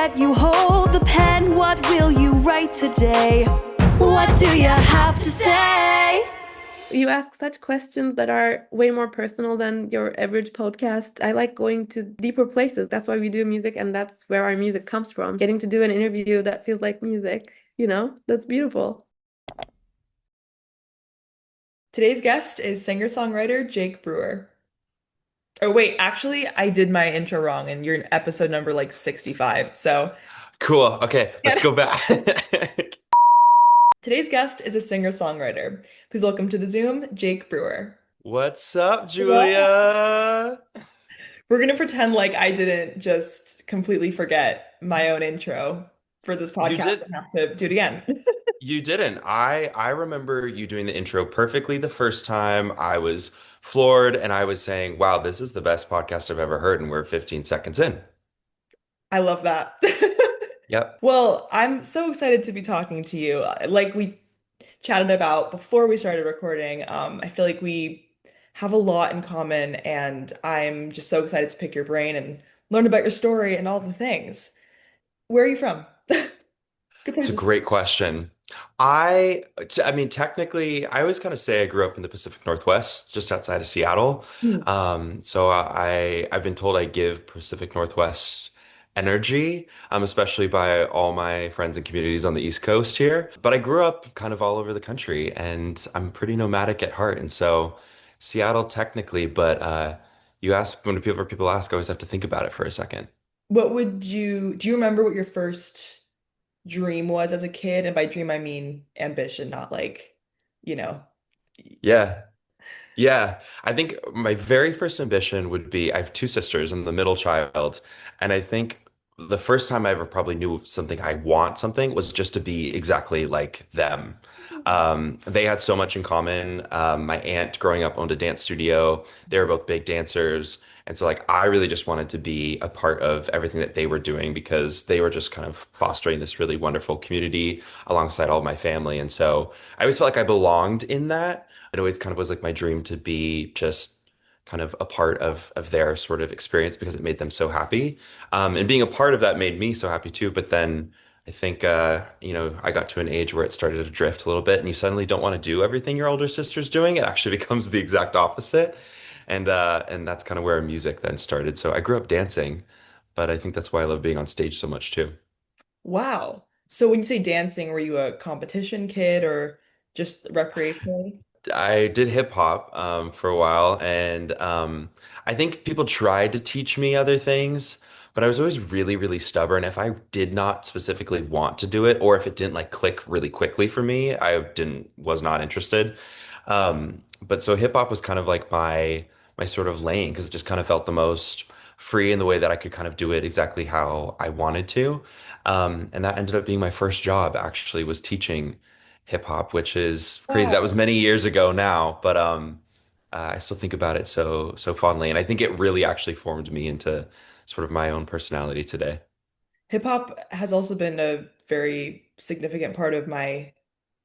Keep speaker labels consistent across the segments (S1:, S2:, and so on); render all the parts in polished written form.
S1: that you hold the pen. What will you write today? What do you have to say?
S2: You ask such questions that are way more personal than your average podcast. I like going to deeper places. That's why we do music, and that's where our music comes from. Getting to do an interview that feels like music, that's beautiful.
S3: Today's guest is singer-songwriter Jake Brewer. Oh, wait, actually, I did my intro wrong, and you're in episode number like 65. So,
S4: Cool. Okay, let's
S3: yeah.
S4: go back.
S3: Today's guest is a singer-songwriter. Please welcome to the Zoom, Jake Brewer.
S4: What's up,
S3: Yeah.
S4: Julia?
S3: We're gonna pretend like I didn't just completely forget my own intro for this
S4: You
S3: podcast
S4: did
S3: and have to do it again.
S4: you didn't. I remember you doing the intro perfectly the first time. I was floored and I was saying, "Wow, this is the best podcast I've ever heard," and we're 15 seconds in.
S3: I love that.
S4: Yep.
S3: Well, I'm so excited to be talking to you. Like we chatted about before we started recording, I feel like we have a lot in common, and I'm just so excited to pick your brain and learn about your story and all the things. Where are you from? Good place
S4: It's a
S3: to start.
S4: great question. I mean, technically, I always kind of say I grew up in the Pacific Northwest, just outside of Seattle.
S3: Hmm.
S4: So I've been told I give Pacific Northwest energy, especially by all my friends and communities on the East Coast here. But I grew up kind of all over the country, and I'm pretty nomadic at heart. And so Seattle, technically, but you ask whenever people ask, I always have to think about it for a second.
S3: Do you remember what your first dream was as a kid? And by dream, I mean ambition, not like, you know.
S4: Yeah. Yeah, I think my very first ambition would be I have two sisters. I'm the middle child. And I think the first time I ever probably knew something I want something was just to be exactly like them. They had so much in common. My aunt growing up owned a dance studio. They were both big dancers. And so like I really just wanted to be a part of everything that they were doing because they were just kind of fostering this really wonderful community alongside all of my family. And so I always felt like I belonged in that. It always kind of was like my dream to be just kind of a part of their sort of experience because it made them so happy. And being a part of that made me so happy too. But then I think I got to an age where it started to drift a little bit and you suddenly don't want to do everything your older sister's doing. It actually becomes the exact opposite. And that's kind of where music then started. So I grew up dancing, but I think that's why I love being on stage so much too.
S3: Wow. So when you say dancing, were you a competition kid or just recreationally?
S4: I did hip hop for a while, and I think people tried to teach me other things, but I was always really, really stubborn. If I did not specifically want to do it, or if it didn't like click really quickly for me, I didn't was not interested. But so hip hop was kind of like my sort of lane because it just kind of felt the most free in the way that I could kind of do it exactly how I wanted to. And that ended up being my first job actually was teaching hip hop, which is crazy. That was
S3: Wow.
S4: many years ago now, but I still think about it so fondly, and I think it really actually formed me into sort of my own personality today.
S3: Hip hop has also been a very significant part of my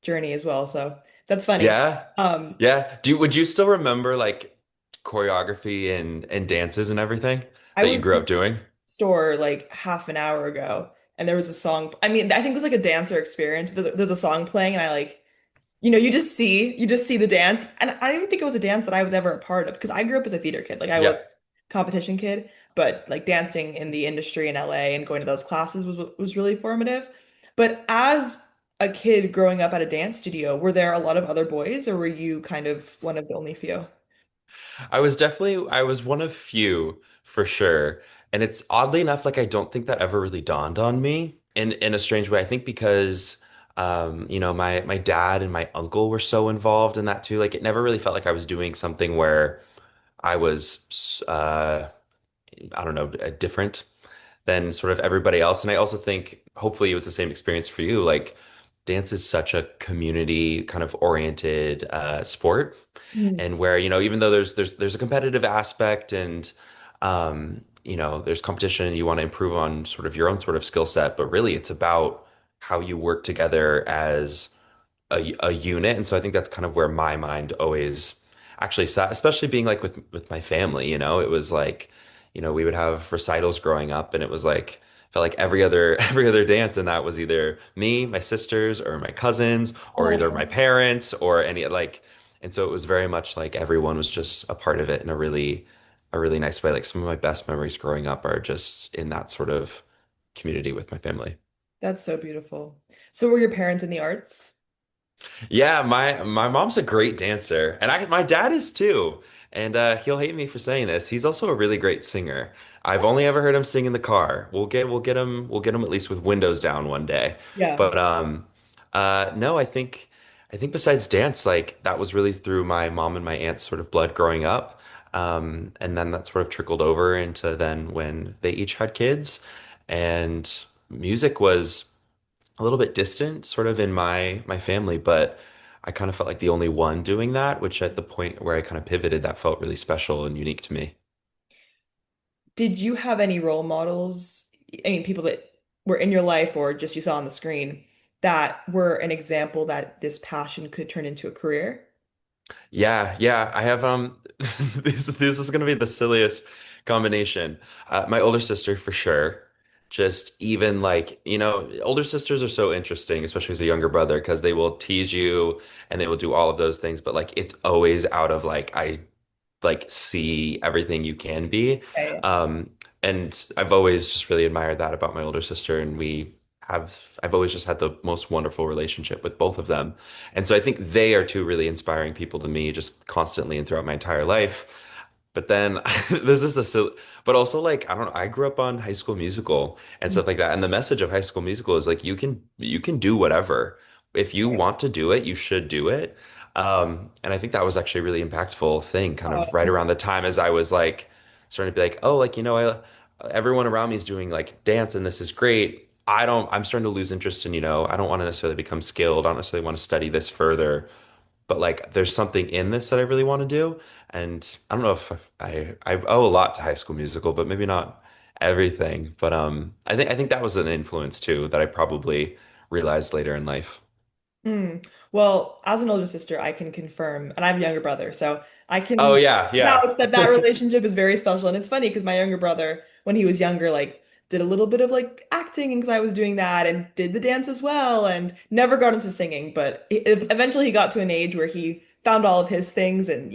S3: journey as well. So that's funny.
S4: Yeah,
S3: Um,
S4: yeah. Would you still remember like choreography and dances and everything
S3: I
S4: that you
S3: was
S4: grew up doing?
S3: store like half an hour ago and there was a song. I mean, I think it was like a dancer experience. There's a song playing and I like, you just see the dance. And I didn't even think it was a dance that I was ever a part of because I grew up as a theater kid. Like I was
S4: Yeah.
S3: a competition kid, but like dancing in the industry in LA and going to those classes was really formative. But as a kid growing up at a dance studio, were there a lot of other boys or were you kind of one of the only few?
S4: I was one of few for sure. And it's oddly enough, like I don't think that ever really dawned on me in a strange way. I think because my dad and my uncle were so involved in that too. Like it never really felt like I was doing something where I was I don't know, different than sort of everybody else. And I also think hopefully it was the same experience for you. Like dance is such a community kind of oriented sport.
S3: Mm.
S4: And where, even though there's a competitive aspect and there's competition and you want to improve on sort of your own sort of skill set, but really it's about how you work together as a unit. And so I think that's kind of where my mind always actually sat, especially being like with my family, it was like, we would have recitals growing up and it was like felt like every other every other dance in that was either me, my sisters, or my cousins, or either my
S3: Oh,
S4: parents, or any like. And so it was very much like everyone was just a part of it in a really nice way. Like some of my best memories growing up are just in that sort of community with my family.
S3: that's so beautiful. So were your parents in the arts?
S4: Yeah, my mom's a great dancer, and I my dad is too. And he'll hate me for saying this. He's also a really great singer. I've only ever heard him sing in the car. We'll get him at least with windows down one day.
S3: Yeah.
S4: But no, I think besides dance, like that was really through my mom and my aunt's sort of blood growing up. And then that sort of trickled over into then when they each had kids, and music was a little bit distant, sort of in my family, but I kind of felt like the only one doing that, which at the point where I kind of pivoted, that felt really special and unique to me.
S3: Did you have any role models? I mean, people that were in your life or just you saw on the screen that were an example that this passion could turn into a career?
S4: Yeah, yeah, I have this is gonna be the silliest combination. My older sister for sure. Just even like, older sisters are so interesting, especially as a younger brother, because they will tease you and they will do all of those things, but like it's always out of like I like see everything you can be.
S3: Okay.
S4: Um, and I've always just really admired that about my older sister, and I've always just had the most wonderful relationship with both of them. And so I think they are two really inspiring people to me just constantly and throughout my entire life. But then this is a silly, but also like I don't know, I grew up on High School Musical and stuff like that. And the message of High School Musical is like you can do whatever. If you want to do it, you should do it. And I think that was actually a really impactful thing, kind of right around the time as I was like starting to be like, oh, like everyone around me is doing like dance and this is great. I'm starting to lose interest in, I don't want to necessarily become skilled. I don't necessarily want to study this further, but like there's something in this that I really want to do. And I don't know if I owe a lot to High School Musical, but maybe not everything. But I think that was an influence too that I probably realized later in life.
S3: Mm. Well, as an older sister, I can confirm, and I have a younger brother, so I
S4: Oh
S3: can
S4: yeah, yeah.
S3: vouch that that relationship is very special. And it's funny because my younger brother, when he was younger, like did a little bit of like acting because I was doing that and did the dance as well and never got into singing. But eventually he got to an age where he found all of his things and,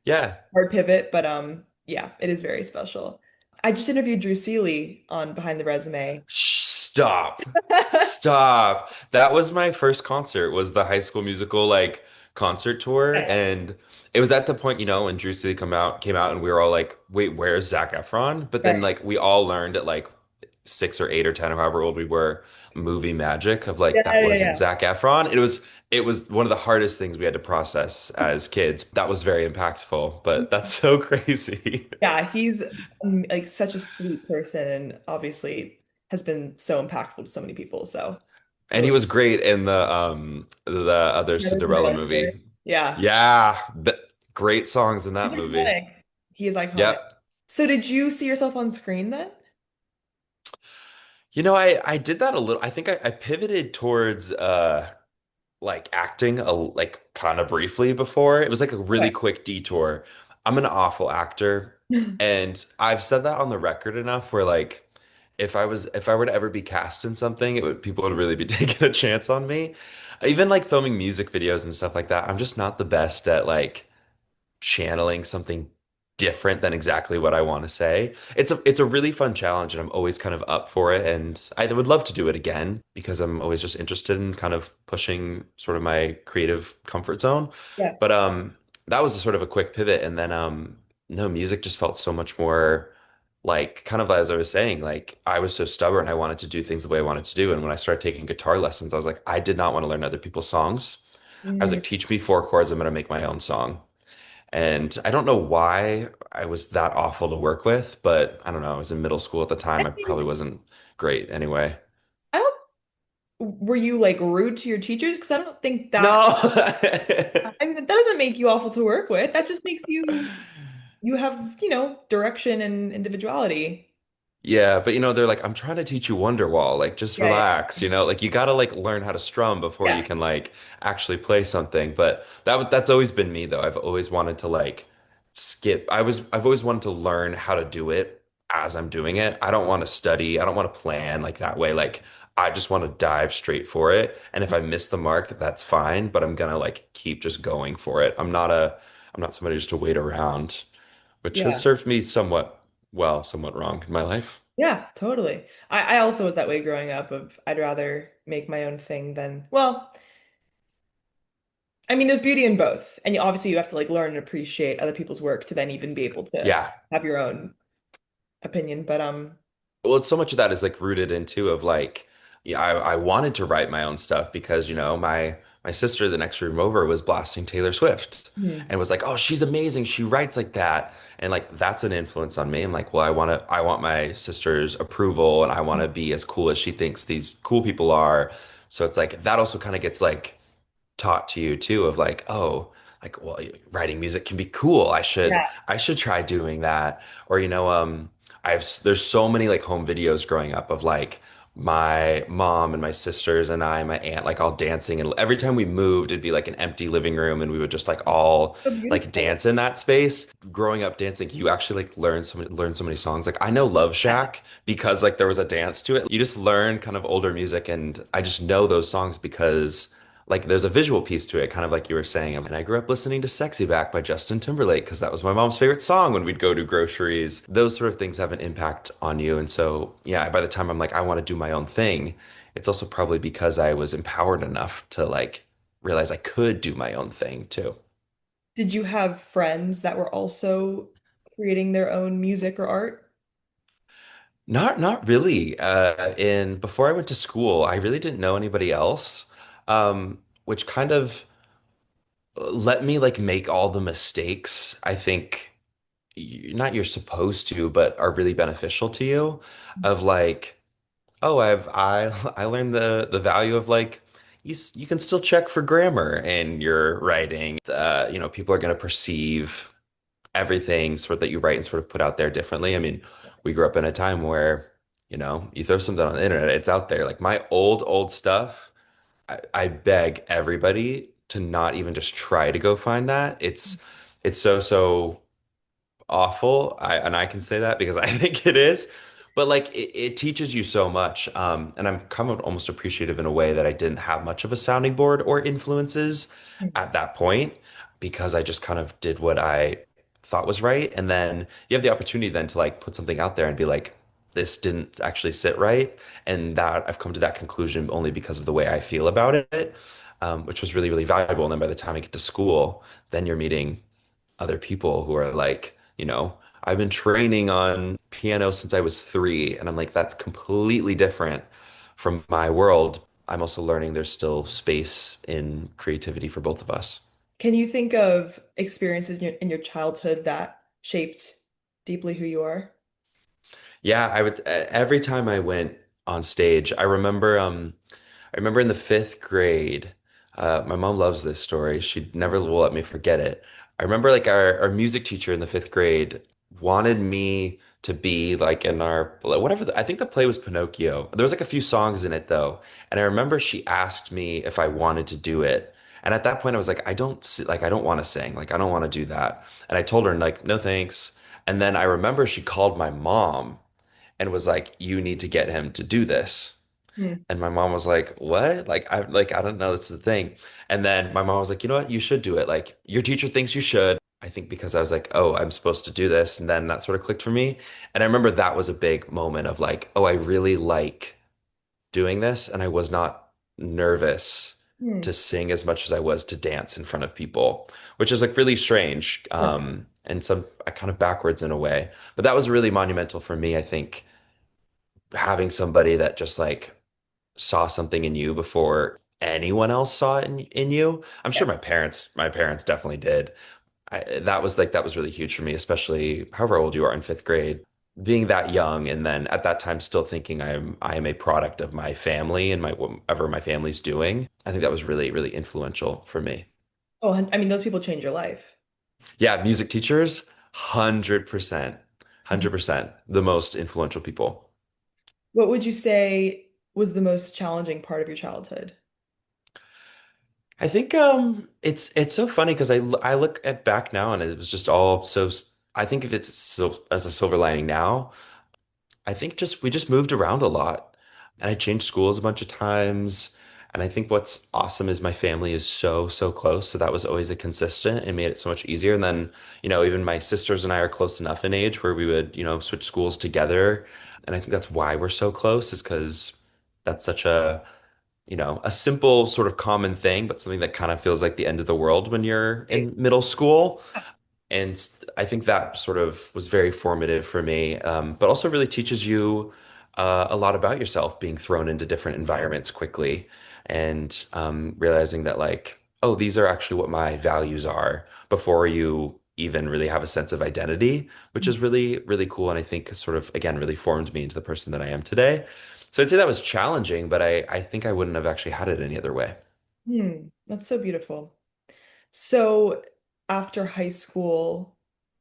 S4: Yeah.
S3: hard pivot. But yeah, it is very special. I just interviewed Drew Seeley on Behind the Resume.
S4: Stop. Stop. That was my first concert, was the High School Musical like concert tour. And it was at the point, when Drew City came out and we were all like, wait, where's Zac Efron? But then
S3: Right.
S4: like we all learned at like 6 or 8 or 10 or however old we were, movie magic of
S3: Yeah,
S4: like that
S3: yeah,
S4: wasn't
S3: yeah.
S4: Zac Efron. It was one of the hardest things we had to process as kids. That was very impactful, but that's so crazy.
S3: Yeah, he's like such a sweet person and obviously has been so impactful to so many people. So
S4: And
S3: really,
S4: he was great in the other
S3: another
S4: Cinderella
S3: Cinderella story.
S4: movie.
S3: Yeah,
S4: Yeah, great songs in
S3: he's
S4: that movie.
S3: iconic. He is iconic.
S4: Yep.
S3: So did you see yourself on screen then?
S4: I did that a little. I think I pivoted towards like acting like kind of briefly before. It was like a really
S3: Okay.
S4: quick detour. I'm an awful actor, and I've said that on the record enough where like if I were to ever be cast in something, people would really be taking a chance on me. Even like filming music videos and stuff like that, I'm just not the best at like channeling something different than exactly what I want to say. It's a really fun challenge and I'm always kind of up for it, and I would love to do it again because I'm always just interested in kind of pushing sort of my creative comfort zone.
S3: Yeah.
S4: But that was sort of a quick pivot, and then no, music just felt so much more like, kind of as I was saying, like I was so stubborn. I wanted to do things the way I wanted to do, and when I started taking guitar lessons, I was like, I did not want to learn other people's songs. I was
S3: Mm.
S4: like, teach me 4 chords, I'm gonna make my own song. And I don't know why I was that awful to work with, but I don't know. I was in middle school at the
S3: I
S4: time. I
S3: mean,
S4: probably wasn't great anyway.
S3: I don't, were you like rude to your teachers? Because I don't think that,
S4: No.
S3: I mean, that doesn't make you awful to work with. That just makes you have, direction and individuality.
S4: Yeah, but they're like, I'm trying to teach you Wonderwall. Like, just
S3: Yeah,
S4: relax, like you gotta like learn how to strum before you
S3: yeah.
S4: can like actually play something. But that's always been me though. I've always wanted to like skip. I've always wanted to learn how to do it as I'm doing it. I don't want to study. I don't want to plan like that way. Like I just want to dive straight for it. And if I miss the mark, that's fine, but I'm gonna like keep just going for it. I'm not somebody just to wait around, which has
S3: Yeah.
S4: served me somewhat well, somewhat wrong in my life.
S3: Yeah, totally. I also was that way growing up of I'd rather make my own thing than, well, I mean, there's beauty in both. And obviously you have to like learn and appreciate other people's work to then even be able to
S4: Yeah.
S3: have your own opinion. But
S4: Well, it's so much of that is like rooted into of like, yeah, I wanted to write my own stuff because, my sister the next room over was blasting Taylor Swift
S3: hmm,
S4: and was like, oh, she's amazing. She writes like that. And like that's an influence on me. I'm like, well, I want my sister's approval and I want to be as cool as she thinks these cool people are. So it's like that also kind of gets like taught to you too of like, oh, like well, writing music can be cool.
S3: yeah.
S4: I should try doing that. Or there's so many like home videos growing up of like my mom and my sisters and my aunt like all dancing, and every time we moved it'd be like an empty living room and we would just like all
S3: So
S4: like
S3: beautiful.
S4: dance in that space. Growing up dancing, you actually like learn so many songs. Like I know Love Shack because like there was a dance to it. You just learn kind of older music, and I just know those songs because like there's a visual piece to it, kind of like you were saying. And I grew up listening to Sexy Back by Justin Timberlake because that was my mom's favorite song when we'd go to groceries. Those sort of things have an impact on you. And so, yeah, by the time I'm like, I want to do my own thing, it's also probably because I was empowered enough to like realize I could do my own thing too.
S3: Did you have friends that were also creating their own music or art?
S4: Not really. In before I went to school, I really didn't know anybody else, which kind of let me like make all the mistakes I think not you're supposed to, but are really beneficial to you of like, oh, I learned the value of like you can still check for grammar in your writing. People are going to perceive everything sort of that you write and sort of put out there differently. I mean, we grew up in a time where, you throw something on the internet, it's out there. Like my old stuff, I beg everybody to not even just try to go find that. It's so awful. And I can say that because I think it is. But like it teaches you so much. And I'm kind of almost appreciative in a way that I didn't have much of a sounding board or influences at that point because I just kind of did what I thought was right. And then you have the opportunity then to like put something out there and be like, this didn't actually sit right. And that I've come to that conclusion only because of the way I feel about it, which was really, really valuable. And then by the time I get to school, then you're meeting other people who are like, I've been training on piano since I was 3, and I'm like, that's completely different from my world. I'm also learning there's still space in creativity for both of us.
S3: Can you think of experiences in your childhood that shaped deeply who you are?
S4: Yeah, every time I went on stage, I remember in the 5th grade, my mom loves this story. She never will let me forget it. I remember like our music teacher in the 5th grade wanted me to be like in our whatever I think the play was Pinocchio. There was like a few songs in it though, and I remember she asked me if I wanted to do it. And at that point, I was like, I don't want to sing. Like, I don't want to do that. And I told her, like, no thanks. And then I remember she called my mom and was like, you need to get him to do this.
S3: Hmm.
S4: And my mom was like, "What? I don't know. This is the thing." And then my mom was like, "You know what? You should do it. Like your teacher thinks you should." I think because I was like, "Oh, I'm supposed to do this." And then that sort of clicked for me. And I remember that was a big moment of like, "Oh, I really like doing this." And I was not nervous
S3: Hmm.
S4: to sing as much as I was to dance in front of people, which is like really strange.
S3: Yeah.
S4: And some kind of backwards in a way. But that was really monumental for me, I think, having somebody that just like saw something in you before anyone else saw it in you. I'm sure my parents definitely did. That was really huge for me, especially however old you are in 5th grade, being that young, and then at that time still thinking I am a product of my family and my whatever my family's doing. I think that was really, really influential for me.
S3: Oh, I mean, those people change your life.
S4: Yeah, music teachers, 100%,
S3: Mhm.
S4: 100% the most influential people.
S3: What would you say was the most challenging part of your childhood?
S4: I think it's so funny because I look at back now and it was just all so I think of it so as a silver lining now. I think just we just moved around a lot and I changed schools a bunch of times. And I think what's awesome is my family is so close. So that was always a consistent and made it so much easier. And then, even my sisters and I are close enough in age where we would, switch schools together. And I think that's why we're so close is because that's such a simple sort of common thing, but something that kind of feels like the end of the world when you're in middle school. And I think that sort of was very formative for me, but also really teaches you a lot about yourself being thrown into different environments quickly and realizing that, like, oh, these are actually what my values are before you even really have a sense of identity, which is really, really cool. And I think sort of, again, really formed me into the person that I am today. So I'd say that was challenging, but I think I wouldn't have actually had it any other way.
S3: That's so beautiful. So, after high school,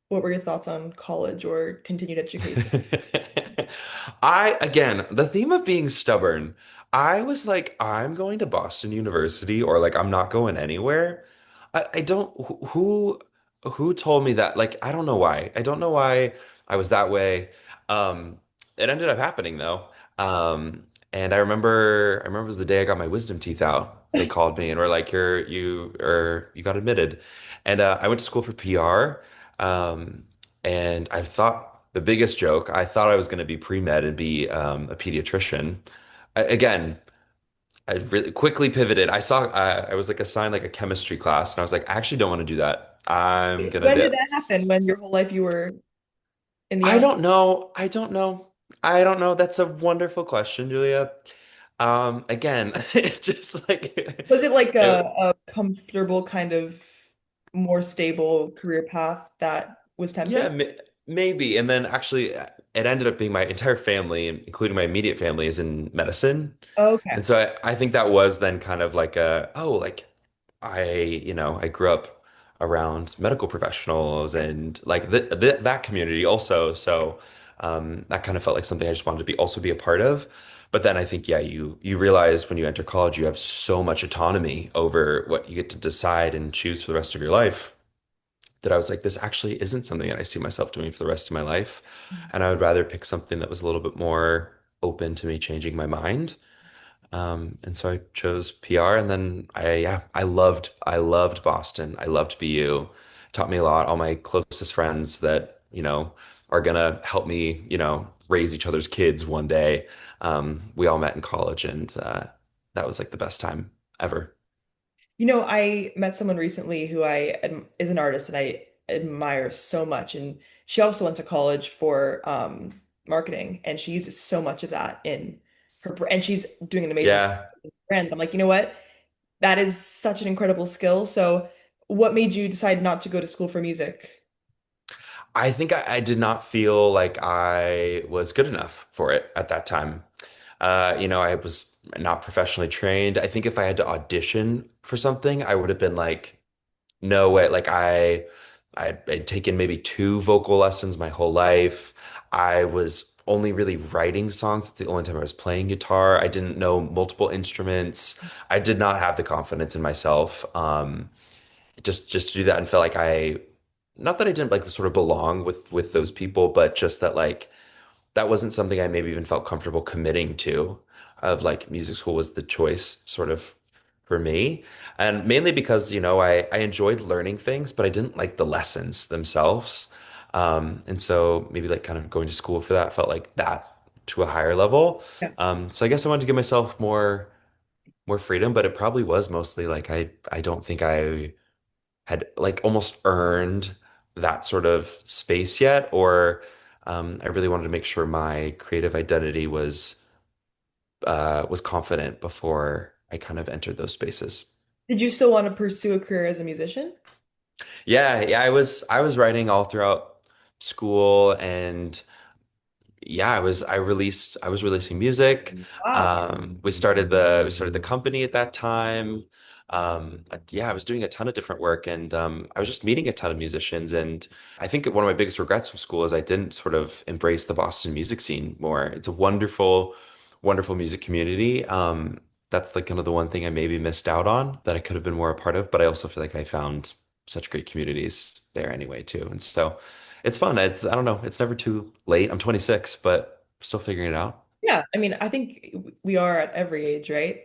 S3: what were your thoughts on college or continued education?
S4: Again, the theme of being stubborn, I was like, I'm going to Boston University or like I'm not going anywhere. I don't, who told me that? Like, I don't know why. I don't know why I was that way. Um, it ended up happening though. And I remember it was the day I got my wisdom teeth out. They called me and were like, you got admitted. And I went to school for PR. Um, and I thought the biggest joke, I thought I was going to be pre-med and be a pediatrician. Again, I really quickly pivoted. I was like assigned like a chemistry class, and I was like, I actually don't want to do that. I'm gonna
S3: When did
S4: dip.
S3: that happen? When your whole life you were in the
S4: I
S3: academy?
S4: don't know. I don't know. I don't know. That's a wonderful question, Julia. Again, it's just like
S3: Was it like
S4: it,
S3: a comfortable kind of more stable career path that was tempting?
S4: yeah, maybe. And then actually, it ended up being my entire family, including my immediate family, is in medicine.
S3: Okay.
S4: And so I think that was then kind of like like I grew up around medical professionals and like that community also. So that kind of felt like something I just wanted to also be a part of. But then I think, yeah, you realize when you enter college, you have so much autonomy over what you get to decide and choose for the rest of your life that I was like, this actually isn't something that I see myself doing for the rest of my life. And I would rather pick something that was a little bit more open to me changing my mind. And so I chose PR and then I loved Boston. I loved BU. Taught me a lot. All my closest friends that, are gonna help me, raise each other's kids one day. We all met in college and that was like the best time ever.
S3: I met someone recently who is an artist and I admire so much. And she also went to college for marketing, and she uses so much of that in and she's doing an amazing
S4: Yeah.
S3: brand. And I'm like, you know what? That is such an incredible skill. So, what made you decide not to go to school for music?
S4: I think I did not feel like I was good enough for it at that time. I was not professionally trained. I think if I had to audition for something, I would have been like, no way. Like I'd taken maybe two vocal lessons my whole life. I was only really writing songs. That's the only time I was playing guitar. I didn't know multiple instruments. I did not have the confidence in myself. Just to do that and felt like not that I didn't like sort of belong with those people, but just that like that wasn't something I maybe even felt comfortable committing to, of like music school was the choice sort of for me. And mainly because, I enjoyed learning things, but I didn't like the lessons themselves. And so maybe like kind of going to school for that felt like that to a higher level.
S3: Yeah.
S4: So I guess I wanted to give myself more freedom, but it probably was mostly like I don't think I had like almost earned that sort of space yet, or I really wanted to make sure my creative identity was confident before I kind of entered those spaces.
S3: Did you still want to pursue a career as a musician?
S4: Yeah, I was writing all throughout school and yeah, I was releasing music.
S3: Wow.
S4: We started the company at that time. Yeah, I was doing a ton of different work and I was just meeting a ton of musicians. And I think one of my biggest regrets from school is I didn't sort of embrace the Boston music scene more. It's a wonderful, wonderful music community. That's like kind of the one thing I maybe missed out on that I could have been more a part of, but I also feel like I found such great communities there anyway too. And so it's fun. I don't know, it's never too late. I'm 26, but Still figuring it out.
S3: Yeah, I mean, I think we are at every age, right?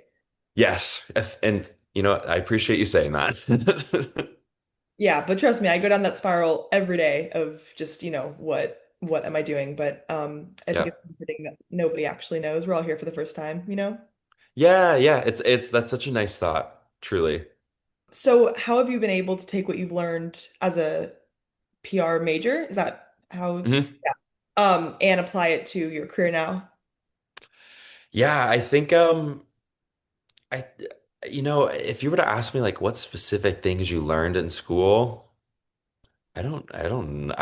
S4: Yes. And I appreciate you saying that.
S3: Yeah, but trust me, I go down that spiral every day of just, what am I doing? But I think
S4: Yeah.
S3: it's comforting that nobody actually knows. We're all here for the first time, you know?
S4: Yeah, yeah. It's that's such a nice thought, truly.
S3: So how have you been able to take what you've learned as a PR major? Is that how,
S4: Mhm.
S3: and apply it to your career now?
S4: Yeah, I think I if you were to ask me like what specific things you learned in school, I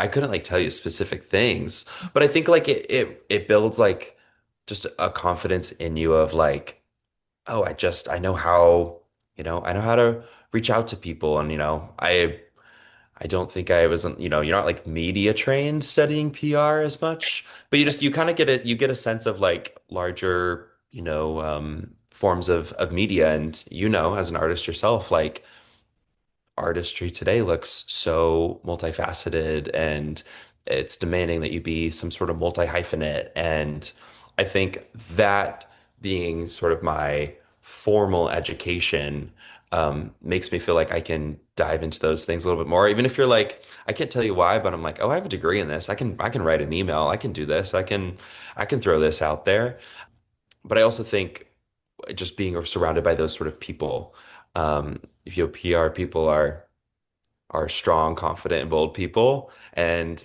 S4: couldn't like tell you specific things, but I think like it builds like just a confidence in you of like, oh, I know how, I know how to reach out to people and I don't think I wasn't, you're not like media trained studying PR as much, but you kind of you get a sense of like larger, forms of media. And, as an artist yourself, like artistry today looks so multifaceted and it's demanding that you be some sort of multi-hyphenate. And I think that being sort of my formal education makes me feel like I can dive into those things a little bit more. Even if you're like, I can't tell you why, but I'm like, oh, I have a degree in this. I can write an email. I can do this. I can throw this out there. But I also think just being surrounded by those sort of people, if you PR people are strong, confident, and bold people, and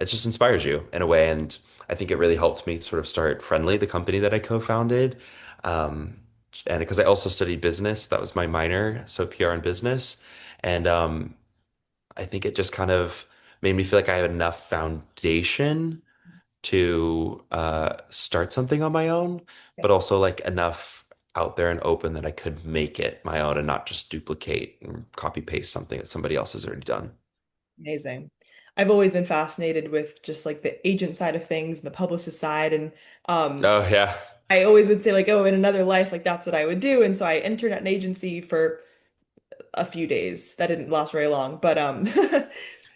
S4: it just inspires you in a way. And I think it really helped me sort of start Friendly, the company that I co-founded. Um, and because I also studied business, that was my minor, so PR and business. And I think it just kind of made me feel like I had enough foundation to start something on my own,
S3: Yeah,
S4: but also like enough out there and open that I could make it my own and not just duplicate and copy paste something that somebody else has already done.
S3: amazing. I've always been fascinated with just like the agent side of things and the publicist side. And
S4: Oh yeah.
S3: I always would say like, oh, in another life, like that's what I would do. And so I entered at an agency for a few days. That didn't last very long, but I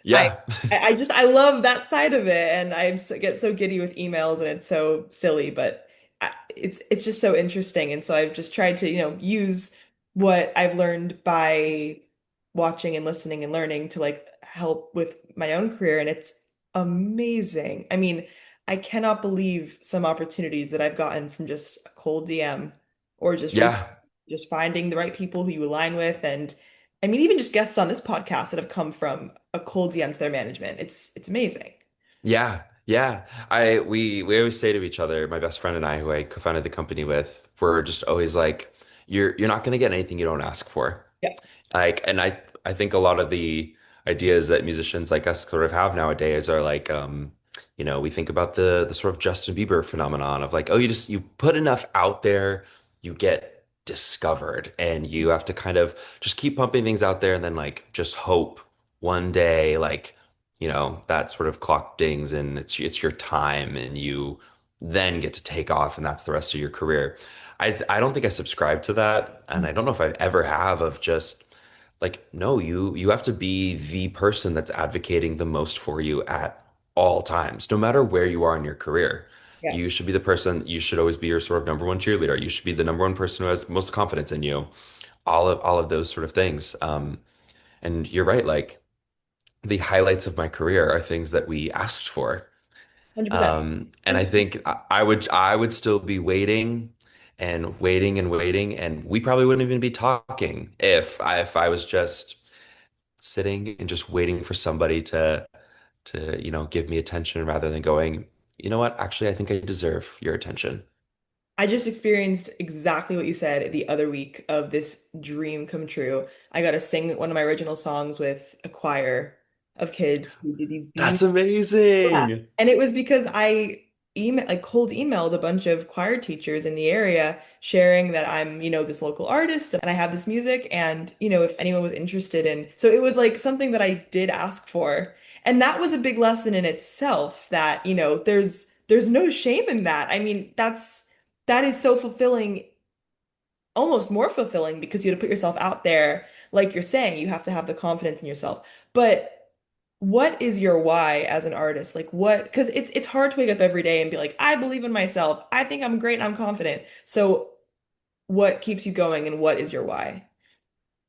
S4: Yeah.
S3: I love that side of it, and get so giddy with emails, and it's so silly, but it's just so interesting, and so I've just tried to use what I've learned by watching and listening and learning to like help with my own career, and it's amazing. I mean, I cannot believe some opportunities that I've gotten from just a cold DM or
S4: Yeah.
S3: just finding the right people who you align with, and I mean even just guests on this podcast that have come from a cold DM to their management. It's amazing.
S4: Yeah. Yeah. We always say to each other, my best friend and I, who I co-founded the company with, we're just always like, you're not gonna get anything you don't ask for.
S3: Yeah,
S4: Like, and I think a lot of the ideas that musicians like us sort of have nowadays are like, we think about the sort of Justin Bieber phenomenon of like, oh, you put enough out there, you get discovered, and you have to kind of just keep pumping things out there, and then like just hope one day, like, that sort of clock dings, and it's your time, and you then get to take off, and that's the rest of your career. I don't think I subscribe to that, and I don't know if I ever have of just like, no, you have to be the person that's advocating the most for you at all times, no matter where you are in your career.
S3: yeah,
S4: You should be the person, you should always be your sort of number one cheerleader. You should be the number one person who has most confidence in you. All of those sort of things. And you're right, like the highlights of my career are things that we asked for.
S3: 100%.
S4: And I think I would still be waiting and waiting and waiting, and we probably wouldn't even be talking if I was just sitting and just waiting for somebody to give me attention rather than going, you know what? Actually, I think I deserve your attention.
S3: I just experienced exactly what you said the other week of this dream come true. I got to sing one of my original songs with a choir of kids who did these
S4: That's
S3: beautiful. Yeah.
S4: amazing.
S3: And it was because I cold emailed a bunch of choir teachers in the area sharing that I'm, this local artist and I have this music and, if anyone was interested in. So it was like something that I did ask for. And that was a big lesson in itself that, there's no shame in that. I mean, that is so fulfilling, almost more fulfilling because you have to put yourself out there. Like you're saying, you have to have the confidence in yourself. But what is your why as an artist? Like what, because it's hard to wake up every day and be like, I believe in myself. I think I'm great and I'm confident. So what keeps you going and what is your why?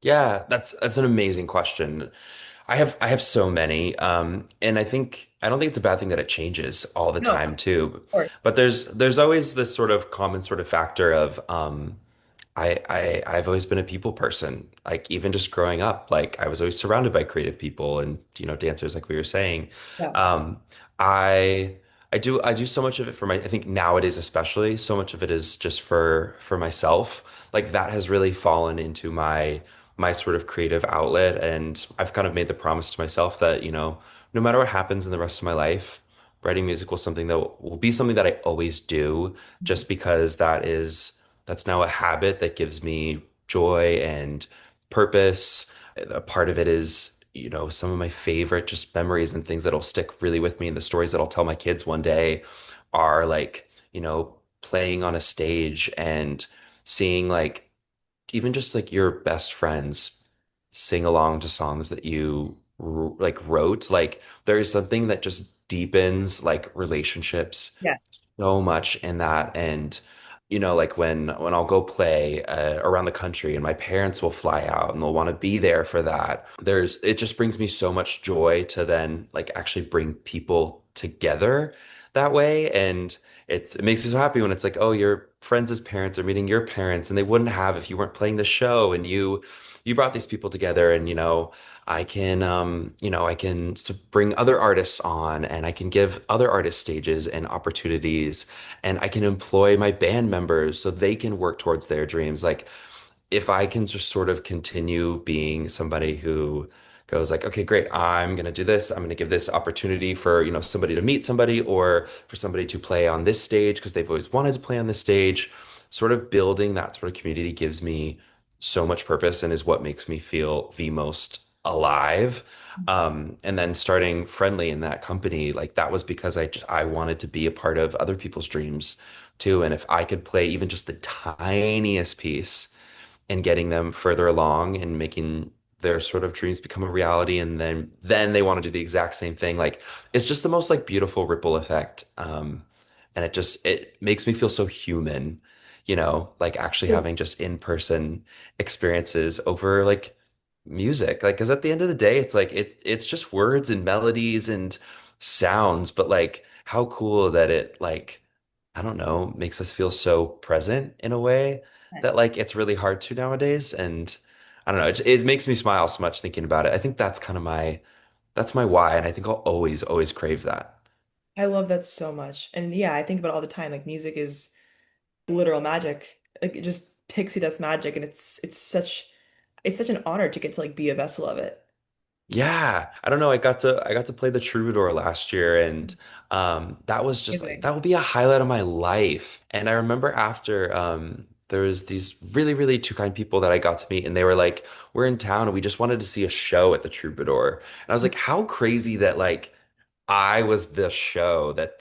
S4: Yeah, that's an amazing question. I have so many, and I don't think it's a bad thing that it changes all the
S3: No, of
S4: time too.
S3: course.
S4: But there's always this sort of common sort of factor of I've always been a people person. Like even just growing up, like I was always surrounded by creative people and dancers, like we were saying.
S3: Yeah.
S4: Um, I I do so much of it for my. I think nowadays especially, so much of it is just for myself. Like that has really fallen into my sort of creative outlet, and I've kind of made the promise to myself that no matter what happens in the rest of my life, writing music will be something that I always do, just because that's now a habit that gives me joy and purpose. A part of it is, some of my favorite just memories and things that'll stick really with me, and the stories that I'll tell my kids one day are like, playing on a stage and seeing like even just like your best friends sing along to songs that you like wrote. Like there is something that just deepens like relationships
S3: Yeah.
S4: so much in that. And like when I'll go play around the country and my parents will fly out and they'll want to be there for that, it just brings me so much joy to then like actually bring people together that way. And it makes me so happy when it's like, oh, your friends' parents are meeting your parents, and they wouldn't have if you weren't playing the show, and you brought these people together. And I can bring other artists on, and I can give other artists stages and opportunities, and I can employ my band members so they can work towards their dreams. Like if I can just sort of continue being somebody who goes like, okay, great, I'm gonna do this. I'm gonna give this opportunity for, somebody to meet somebody, or for somebody to play on this stage because they've always wanted to play on this stage. Sort of building that sort of community gives me so much purpose and is what makes me feel the most alive. And then starting Friendly in that company, like that was because I wanted to be a part of other people's dreams too. And if I could play even just the tiniest piece and getting them further along and making their sort of dreams become a reality, and then they want to do the exact same thing, like it's just the most like beautiful ripple effect. And it makes me feel so human, like actually having just in-person experiences over like music, like because at the end of the day it's like it's just words and melodies and sounds, but like how cool that it like I don't know, makes us feel so present in a way that like it's really hard to nowadays. And I don't know, it makes me smile so much thinking about it. I think that's kind of that's my why, and I think I'll always crave that.
S3: I love that so much. And yeah, I think about it all the time. Like music is literal magic. Like it just pixie dust magic and it's such an honor to get to like be a vessel of it.
S4: Yeah, I don't know. I got to play the Troubadour last year, and that was just like
S3: Amazing.
S4: that would be a highlight of my life. And I remember after there was these really really two kind people that I got to meet, and they were like, "We're in town, and we just wanted to see a show at the Troubadour." And I was like, "How crazy that like I was the show that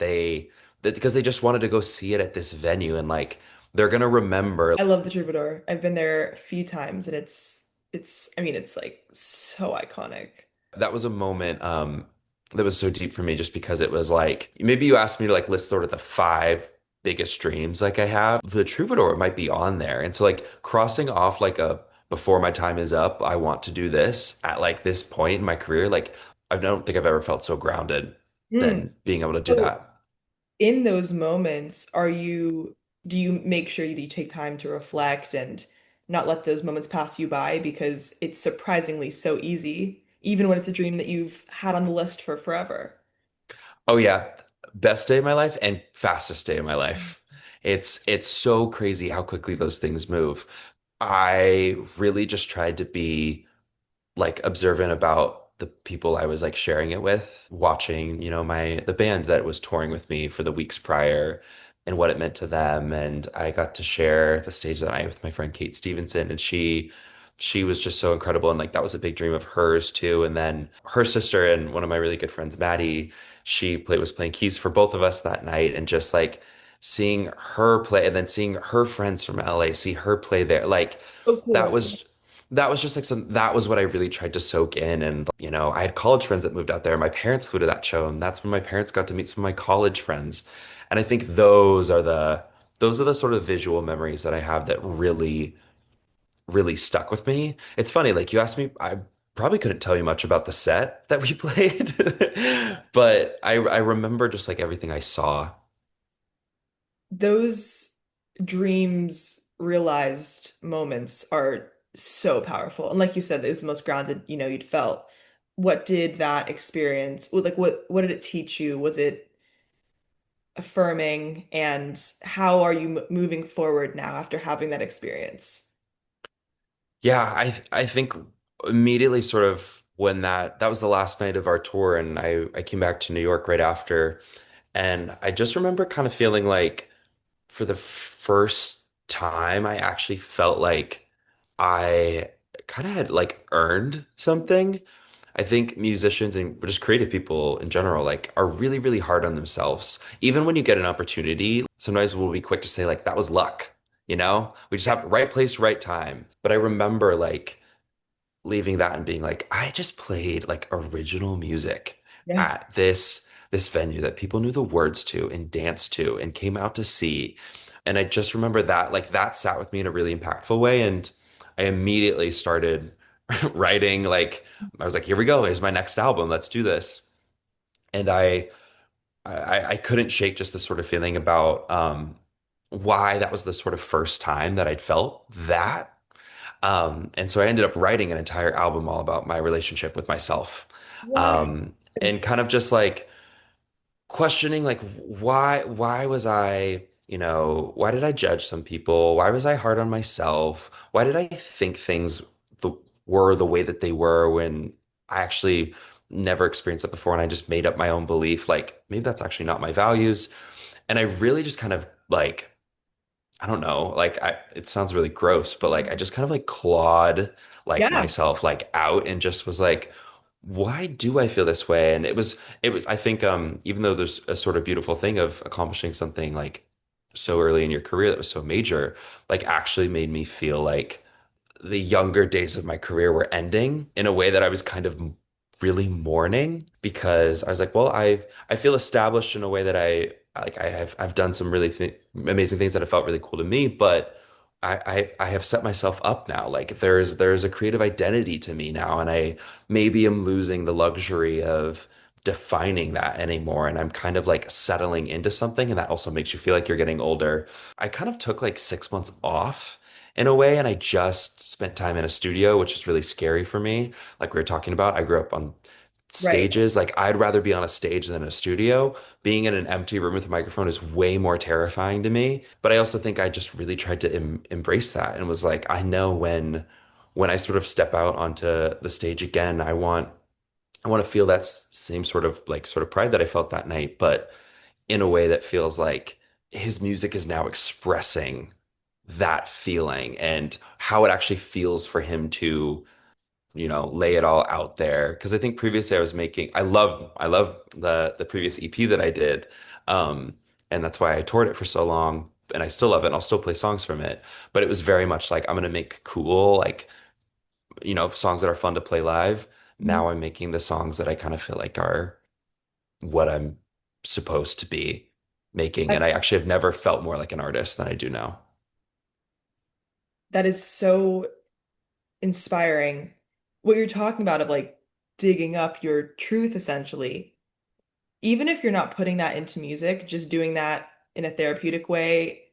S4: because they just wanted to go see it at this venue, and like they're gonna remember."
S3: I love the Troubadour. I've been there a few times and it's I mean it's like so iconic.
S4: That was a moment that was so deep for me, just because it was like maybe you asked me to like list sort of the five biggest dreams like I have. The Troubadour might be on there. And so like crossing off like a before my time is up, I want to do this at like this point in my career. Like I don't think I've ever felt so grounded
S3: Hmm.
S4: than being able to do
S3: So
S4: that.
S3: in those moments, do you make sure that you take time to reflect and not let those moments pass you by because it's surprisingly so easy, even when it's a dream that you've had on the list for forever.
S4: Oh yeah, best day of my life and fastest day of my life. It's so crazy how quickly those things move. I really just tried to be like observant about the people I was like sharing it with, watching, the band that was touring with me for the weeks prior and what it meant to them. And I got to share the stage that night with my friend Kate Stevenson, and she was just so incredible. And like that was a big dream of hers too. And then her sister and one of my really good friends, Maddie, was playing keys for both of us that night, and just like seeing her play and then seeing her friends from LA see her play there. Like
S3: So
S4: that
S3: cool.
S4: was that was just like that was what I really tried to soak in. And, I had college friends that moved out there. My parents flew to that show, and that's when my parents got to meet some of my college friends. And I think those are the sort of visual memories that I have that really, really stuck with me. It's funny, like you asked me, I probably couldn't tell you much about the set that we played, but I remember just like everything I saw.
S3: Those dreams realized moments are so powerful. And like you said, it was the most grounded, you'd felt. What did that experience, well, like what did it teach you? Was it affirming? And how are you moving forward now after having that experience?
S4: Yeah, I think immediately sort of when that was the last night of our tour, and I came back to New York right after, and I just remember kind of feeling like for the first time I actually felt like I kind of had like earned something. I think musicians and just creative people in general like are really, really hard on themselves. Even when you get an opportunity, sometimes we'll be quick to say like that was luck, We just have right place, right time. But I remember like leaving that and being like, I just played like original music
S3: Yeah.
S4: at this venue that people knew the words to and danced to and came out to see. And I just remember that like that sat with me in a really impactful way. And I immediately started writing like I was like, here we go. Here's my next album. Let's do this. And I couldn't shake just the sort of feeling about why that was the sort of first time that I'd felt that. And so I ended up writing an entire album all about my relationship with myself.
S3: Wow.
S4: And kind of just like questioning like why was I, why did I judge some people? Why was I hard on myself? Why did I think things the, were the way that they were when I actually never experienced it before and I just made up my own belief like maybe that's actually not my values. And I really just kind of like I don't know, like it sounds really gross, but like I just kind of like clawed like
S3: Yeah.
S4: myself like out and just was like, why do I feel this way? And it was I think even though there's a sort of beautiful thing of accomplishing something like so early in your career that was so major, like actually made me feel like the younger days of my career were ending in a way that I was kind of really mourning because I was like, well, I feel established in a way that I've done some really th amazing things that have felt really cool to me, but I have set myself up now. Like there's a creative identity to me now, and I maybe am losing the luxury of defining that anymore, and I'm kind of like settling into something, and that also makes you feel like you're getting older. I kind of took like 6 months off in a way, and I just spent time in a studio, which is really scary for me. Like we were talking about, I grew up on
S3: Right.
S4: stages. Like I'd rather be on a stage than a studio. Being in an empty room with a microphone is way more terrifying to me. But I also think I just really tried to embrace that and was like, I know when I sort of step out onto the stage again, I want to feel that same sort of pride that I felt that night, but in a way that feels like his music is now expressing that feeling and how it actually feels for him to, lay it all out there. Because I think previously I love the previous EP that I did. And that's why I toured it for so long. And I still love it and I'll still play songs from it. But it was very much like I'm gonna make cool, like, songs that are fun to play live.
S3: Mhm.
S4: Now I'm making the songs that I kind of feel like are what I'm supposed to be making. And I
S3: That's
S4: actually have never felt more like an artist than I do now.
S3: that is so inspiring. What you're talking about of like digging up your truth essentially. Even if you're not putting that into music, just doing that in a therapeutic way,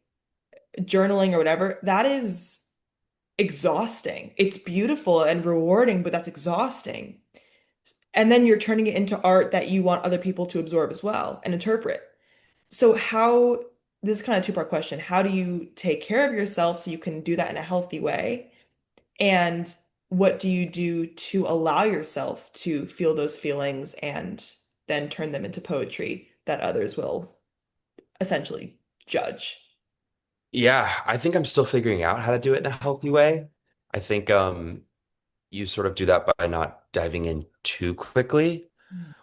S3: journaling or whatever, that is exhausting. It's beautiful and rewarding, but that's exhausting. And then you're turning it into art that you want other people to absorb as well and interpret. So how, this is kind of a two-part question. How do you take care of yourself so you can do that in a healthy way? And what do you do to allow yourself to feel those feelings and then turn them into poetry that others will essentially judge?
S4: Yeah, I think I'm still figuring out how to do it in a healthy way. I think you sort of do that by not diving in too quickly,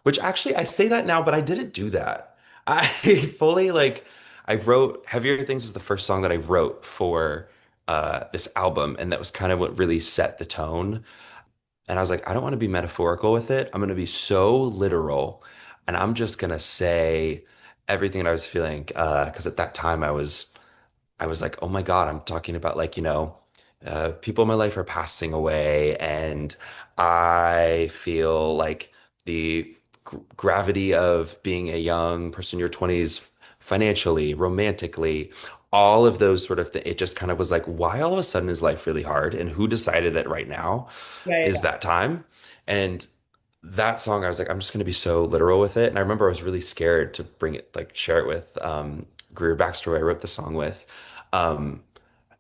S4: which actually I say that now, but I didn't do that. I fully like I wrote Heavier Things was the first song that I wrote for this album, and that was kind of what really set the tone. And I was like, I don't want to be metaphorical with it. I'm going to be so literal, and I'm just going to say everything that I was feeling. Because at that time I was like, oh my God, I'm talking about like, people in my life are passing away, and I feel like the gravity of being a young person in your 20s, financially, romantically, all of those sort of things. It just kind of was like, why all of a sudden is life really hard? And who decided that right now
S3: Yeah, yeah,
S4: is
S3: yeah.
S4: that time? And that song, I was like, I'm just going to be so literal with it. And I remember I was really scared to bring it, like share it with Greer Baxter, who I wrote the song with. Um,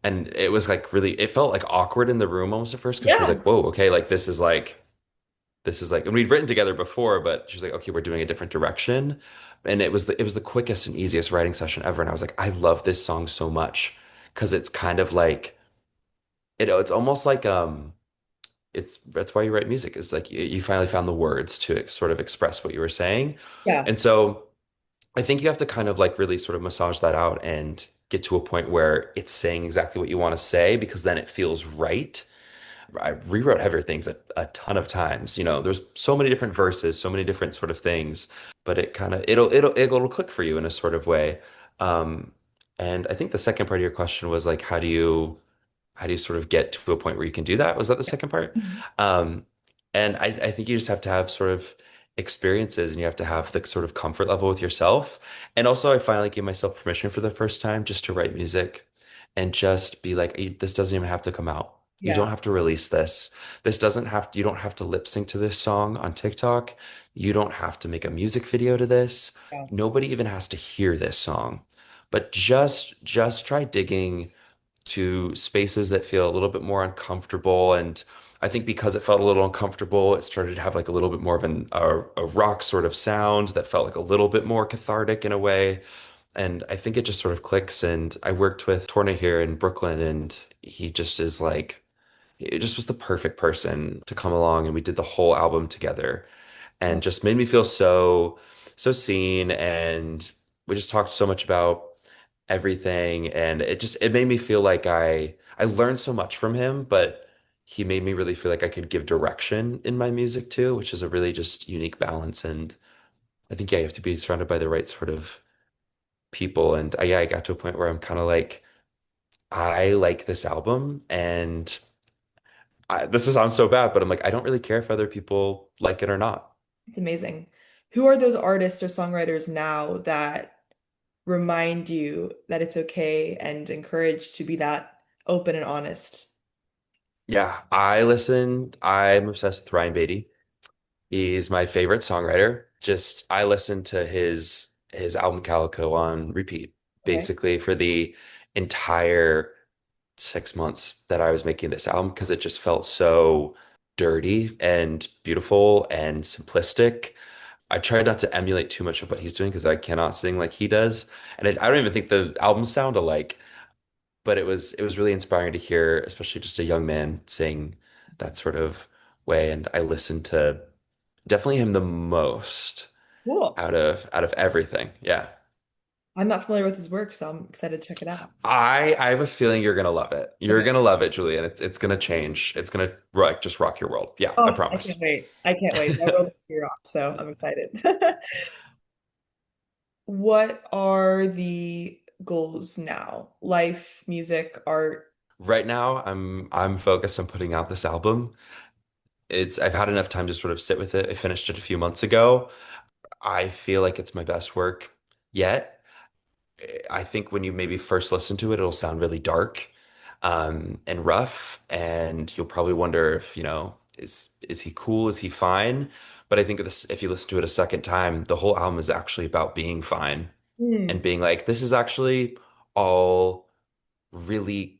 S4: and it was like really, it felt like awkward in the room almost at first because she was
S3: Yeah,
S4: like, whoa, okay, like this is like, and we'd written together before, but she's like, okay, we're doing a different direction. And it was the quickest and easiest writing session ever. And I was like, I love this song so much because it's kind of like, it's almost like, that's why you write music is like you finally found the words to sort of express what you were saying.
S3: yeah,
S4: And so I think you have to kind of like really sort of massage that out and get to a point where it's saying exactly what you want to say because then it feels right. I rewrote Heavier Things a ton of times. There's so many different verses, so many different sort of things, but it kind of it'll click for you in a sort of way. Um, and I think the second part of your question was like, how do you sort of get to a point where you can do that? Was that the second part?
S3: Mhm.
S4: Um, and I think you just have to have sort of experiences and you have to have the sort of comfort level with yourself. And also, I finally gave myself permission for the first time just to write music and just be like, this doesn't even have to come out. You don't
S3: Yeah,
S4: have to release this. You don't have to lip sync to this song on TikTok. You don't have to make a music video to this.
S3: yeah,
S4: Nobody even has to hear this song. But just try digging to spaces that feel a little bit more uncomfortable. And I think because it felt a little uncomfortable, it started to have like a little bit more of a rock sort of sound that felt like a little bit more cathartic in a way. And I think it just sort of clicks. And I worked with Torna here in Brooklyn, and he just is like, it just was the perfect person to come along. And we did the whole album together
S3: yeah.
S4: and just made me feel so seen. And we just talked so much about everything, and it made me feel like I learned so much from him, but he made me really feel like I could give direction in my music too, which is a really just unique balance. And I think, yeah, you have to be surrounded by the right sort of people. And yeah, I got to a point where I'm kind of like, I like this album, and this sounds so bad, but I'm like, I don't really care if other people like it or not.
S3: It's amazing. Who are those artists or songwriters now that remind you that it's okay and encouraged to be that open and honest?
S4: Yeah, I'm obsessed with Ryan Beatty. He's my favorite songwriter. Just I listened to his album Calico on repeat,
S3: Okay.
S4: basically for the entire 6 months that I was making this album because it just felt so dirty and beautiful and simplistic. I tried not to emulate too much of what he's doing because I cannot sing like he does, and I don't even think the albums sound alike. But it was really inspiring to hear, especially just a young man sing that sort of way. And I listened to definitely him the most
S3: Cool.
S4: out of everything. Yeah.
S3: I'm not familiar with his work, so I'm excited to check it out.
S4: I have a feeling you're gonna love it. You're
S3: Okay.
S4: gonna love it, Julie, and it's gonna change. It's gonna like just rock your world. Yeah, I
S3: Oh, I
S4: promise.
S3: can't wait. I can't wait. My world is your off, so I'm excited. What are the goals now? Life, music, art?
S4: Right now, I'm focused on putting out this album. I've had enough time to sort of sit with it. I finished it a few months ago. I feel like it's my best work yet. I think when you maybe first listen to it, it'll sound really dark, and rough, and you'll probably wonder if, is he cool? Is he fine? But I think if you listen to it a second time, the whole album is actually about being fine
S3: Hmm.
S4: and being like, this is actually all really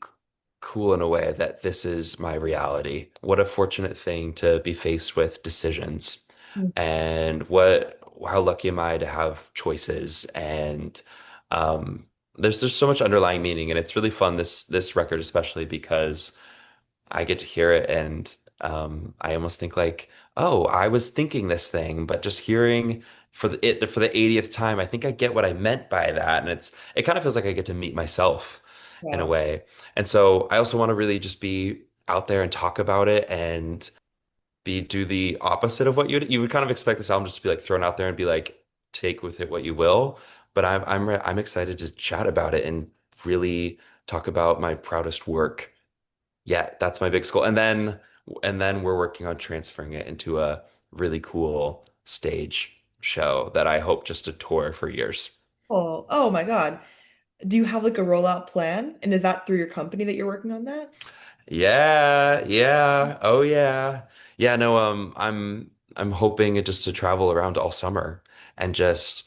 S4: cool in a way that this is my reality. What a fortunate thing to be faced with decisions.
S3: Hmm.
S4: And how lucky am I to have choices? And there's so much underlying meaning, and it's really fun this record, especially because I get to hear it, and I almost think like, oh, I was thinking this thing, but just hearing for the 80th time, I think I get what I meant by that, and it kind of feels like I get to meet myself. in a
S3: Wow.
S4: way. And so I also want to really just be out there and talk about it and do the opposite of what you would kind of expect this album just to be like thrown out there and be like take with it what you will. But I'm excited to chat about it and really talk about my proudest work. Yeah, that's my big goal. And then we're working on transferring it into a really cool stage show that I hope just to tour for years.
S3: Oh my God. Do you have like a rollout plan? And is that through your company that you're working on that?
S4: Yeah, yeah. Oh yeah. Yeah, no, I'm hoping it just to travel around all summer and just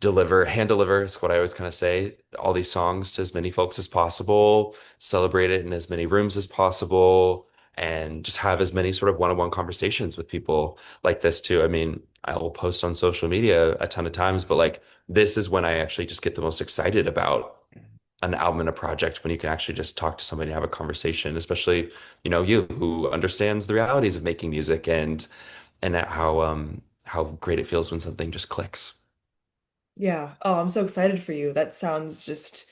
S4: hand deliver is what I always kind of say, all these songs to as many folks as possible, celebrate it in as many rooms as possible, and just have as many sort of one-on-one conversations with people like this too. I mean, I will post on social media a ton of times, but like this is when I actually just get the most excited about an album and a project when you can actually just talk to somebody and have a conversation, especially, you who understands the realities of making music and how great it feels when something just clicks.
S3: Yeah. Oh, I'm so excited for you. That sounds just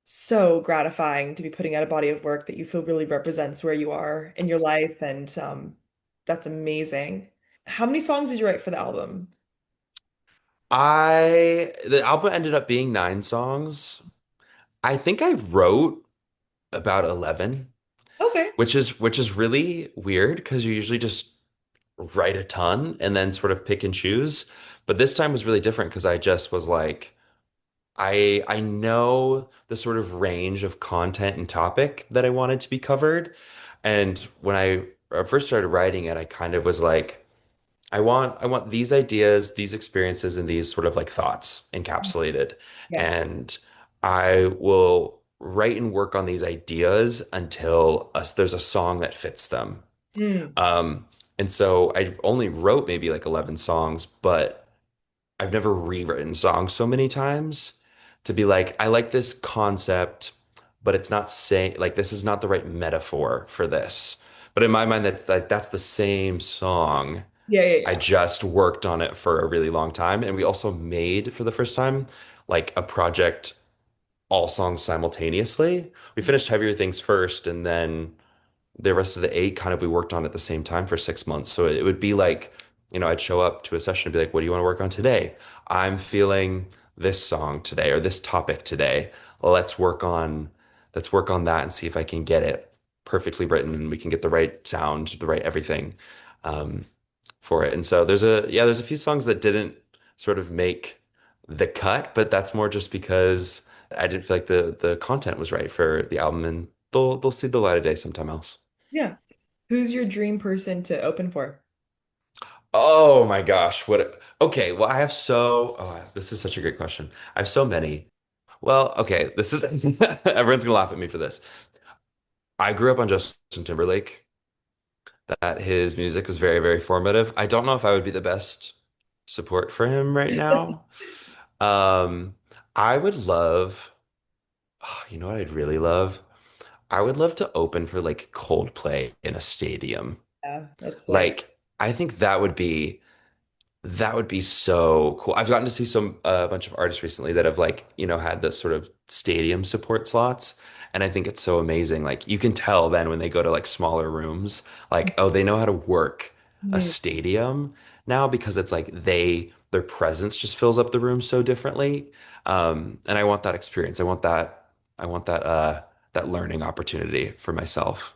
S3: so gratifying to be putting out a body of work that you feel really represents where you are in your life, and that's amazing. How many songs did you write for the album?
S4: The album ended up being 9 songs. I think I wrote about 11,
S3: Okay.
S4: which is really weird because you usually just write a ton and then sort of pick and choose. But this time was really different because I just was like, I know the sort of range of content and topic that I wanted to be covered. And when I first started writing it, I kind of was like, I want these ideas, these experiences, and these sort of like thoughts encapsulated.
S3: Yeah.
S4: And I will write and work on these ideas until there's a song that fits them.
S3: Mm.
S4: Um, and so I only wrote maybe like 11 songs, but I've never rewritten songs so many times to be like, I like this concept, but it's not saying like this is not the right metaphor for this. But in my mind, that's the same song.
S3: Yeah, yeah,
S4: I
S3: yeah.
S4: just worked on it for a really long time. And we also made for the first time like a project all songs simultaneously. We finished Heavier Things first, and then the rest of the 8 kind of we worked on at the same time for 6 months. So it would be like, I'd show up to a session and be like, what do you want to work on today? I'm feeling this song today or this topic today. Let's work on let's work on that and see if I can get it perfectly written and we can get the right sound, the right everything um, for it. And so there's a few songs that didn't sort of make the cut, but that's more just because I didn't feel like the content was right for the album and they'll see the light of day sometime else.
S3: Yeah. Who's your dream person to open for?
S4: Oh my gosh, okay, well this is such a great question. I have so many. Well, okay, this is everyone's gonna laugh at me for this. I grew up on Justin Timberlake, that his music was very, very formative. I don't know if I would be the best support for him right now. Um, I would love, you know what I'd really love? I would love to open for like Coldplay in a stadium.
S3: Yeah, that's sick.
S4: Like, I think that would be so cool. I've gotten to see a bunch of artists recently that have like, had this sort of stadium support slots. And I think it's so amazing. Like you can tell then when they go to like smaller rooms, like, oh, they know how to work a
S3: Mhm.
S4: stadium now because it's like their presence just fills up the room so differently. And I want that experience. I want that learning opportunity for myself.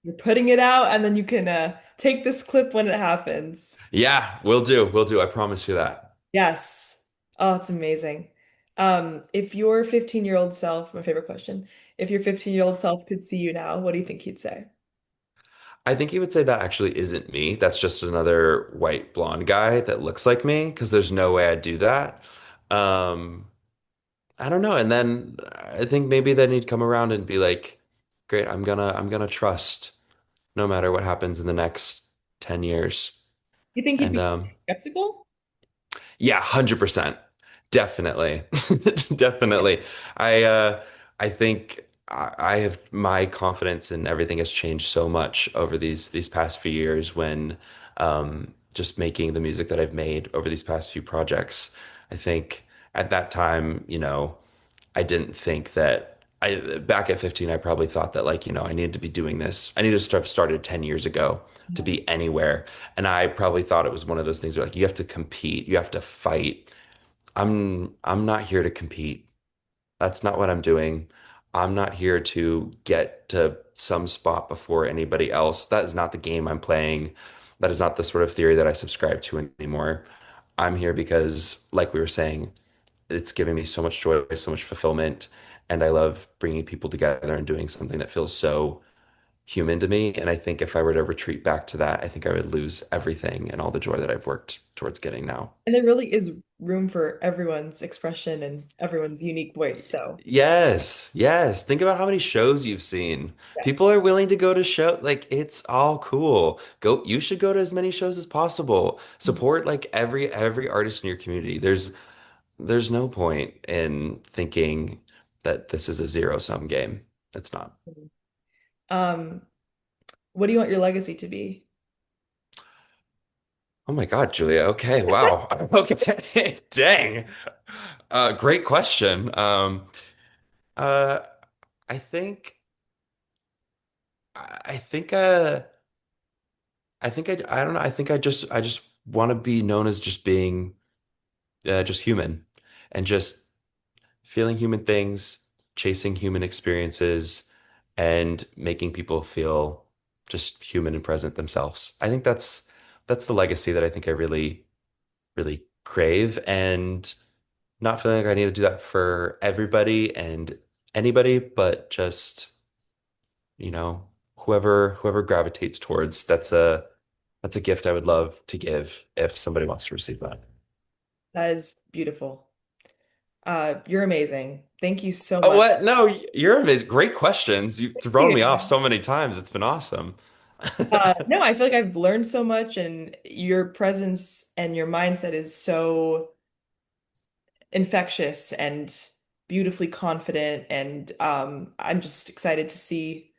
S3: You're putting it out, and then you can take this clip when it happens.
S4: Yeah, we'll do. We'll do. I promise you that.
S3: Yes. Oh, it's amazing. If your 15-year-old self, my favorite question, if your 15-year-old self could see you now, what do you think he'd say?
S4: I think he would say that actually isn't me. That's just another white blonde guy that looks like me because there's no way I'd do that. Um, I don't know. And then I think maybe then he'd come around and be like, "Great, I'm gonna trust no matter what happens in the next 10 years."
S3: You think he'd
S4: And
S3: be skeptical?
S4: yeah, 100%. Definitely. Definitely. I think I have my confidence in everything has changed so much over these past few years when just making the music that I've made over these past few projects. I think at that time, I didn't think that I back at 15, I probably thought that like, I needed to be doing this. I needed to have started 10 years ago to
S3: Mhm.
S4: be anywhere. And I probably thought it was one of those things where like you have to compete, you have to fight. I'm not here to compete. That's not what I'm doing. I'm not here to get to some spot before anybody else. That is not the game I'm playing. That is not the sort of theory that I subscribe to anymore. I'm here because, like we were saying, it's giving me so much joy, so much fulfillment, and I love bringing people together and doing something that feels so human to me. And I think if I were to retreat back to that, I think I would lose everything and all the joy that I've worked towards getting now.
S3: And there really is room for everyone's expression and everyone's unique voice. So,
S4: Yes, yes. Think about how many shows you've seen.
S3: yeah.
S4: People are willing to go to show like it's all cool. You should go to as many shows as possible. Support like every artist in your community. There's no point in thinking that this is a zero-sum game. It's not.
S3: Um, what do you want your legacy to be?
S4: Oh my God, Julia. Okay, wow. Okay. Dang. Great question. Uh I think I think I don't know. I think I just want to be known as just being just human and just feeling human things, chasing human experiences, and making people feel just human and present themselves. I think that's the legacy that I think I really crave, and not feeling like I need to do that for everybody and anybody, but just, whoever gravitates towards, that's a gift I would love to give if somebody wants to receive that.
S3: That is beautiful. You're amazing. Thank you so
S4: Oh,
S3: much.
S4: what? No, you're amazing. Great questions. You've
S3: Thank
S4: thrown me off
S3: you.
S4: so many times. It's been awesome.
S3: No, I feel like I've learned so much, and your presence and your mindset is so infectious and beautifully confident. And I'm just excited to see,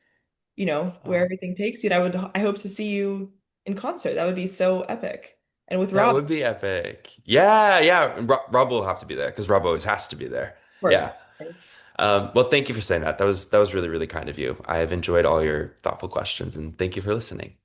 S3: where
S4: Oh,
S3: everything takes you. And I hope to see you in concert. That would be so epic. And with
S4: that
S3: Rob, of
S4: would be epic. Yeah, yeah. Rob will have to be there because Rob always has to be there.
S3: course.
S4: Yeah.
S3: Of course.
S4: Well, thank you for saying that. That was really, really kind of you. I have enjoyed all your thoughtful questions, and thank you for listening.